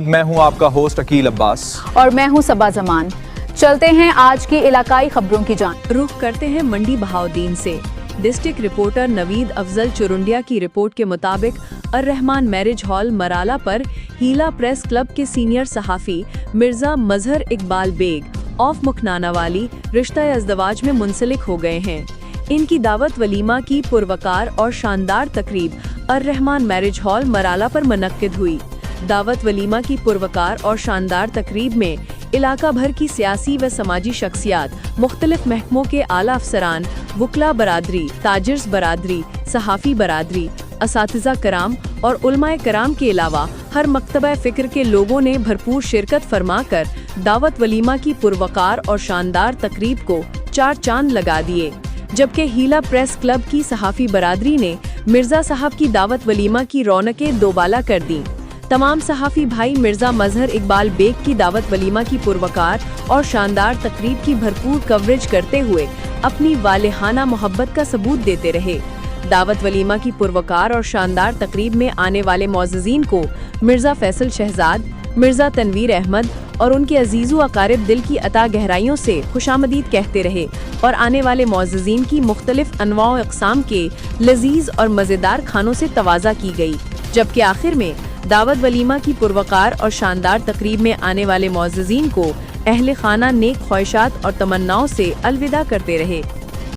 میں ہوں آپ کا ہوسٹ عقیل عباس اور میں ہوں صبا زمان۔ چلتے ہیں آج کی علاقائی خبروں کی جانب۔ رخ کرتے ہیں منڈی بہاؤدین سے۔ ڈسٹرکٹ رپورٹر نوید افضل چرنڈیا کی رپورٹ کے مطابق الرحمان میرج ہال مرالہ پر ہیلا پریس کلب کے سینئر صحافی مرزا مظہر اقبال بیگ آف مکھنانہ والی رشتہ ازدواج میں منسلک ہو گئے ہیں۔ ان کی دعوت ولیمہ کی پروقار اور شاندار تقریب الرحمان میرج ہال مرالہ پر منعقد ہوئی۔ دعوت ولیمہ کی پروقار اور شاندار تقریب میں علاقہ بھر کی سیاسی و سماجی شخصیات، مختلف محکموں کے اعلیٰ افسران، وکلاء برادری، تاجرز برادری، صحافی برادری، اساتذہ کرام اور علماء کرام کے علاوہ ہر مکتبہ فکر کے لوگوں نے بھرپور شرکت فرما کر دعوت ولیمہ کی پروقار اور شاندار تقریب کو چار چاند لگا دیے، جبکہ ہیلا پریس کلب کی صحافی برادری نے مرزا صاحب کی دعوت ولیمہ کی رونقیں دوبالا کر دیں۔ تمام صحافی بھائی مرزا مظہر اقبال بیگ کی دعوت ولیمہ کی پروقار اور شاندار تقریب کی بھرپور کوریج کرتے ہوئے اپنی والہانہ محبت کا ثبوت دیتے رہے۔ دعوت ولیمہ کی پروقار اور شاندار تقریب میں آنے والے معززین کو مرزا فیصل شہزاد، مرزا تنویر احمد اور ان کے عزیز و اقارب دل کی عطا گہرائیوں سے خوش آمدید کہتے رہے اور آنے والے معززین کی مختلف انواع و اقسام کے لذیذ اور مزیدار کھانوں سے توازہ کی گئی، جبکہ آخر میں دعوت ولیمہ کی پروقار اور شاندار تقریب میں آنے والے معززین کو اہل خانہ نیک خواہشات اور تمناؤں سے الوداع کرتے رہے۔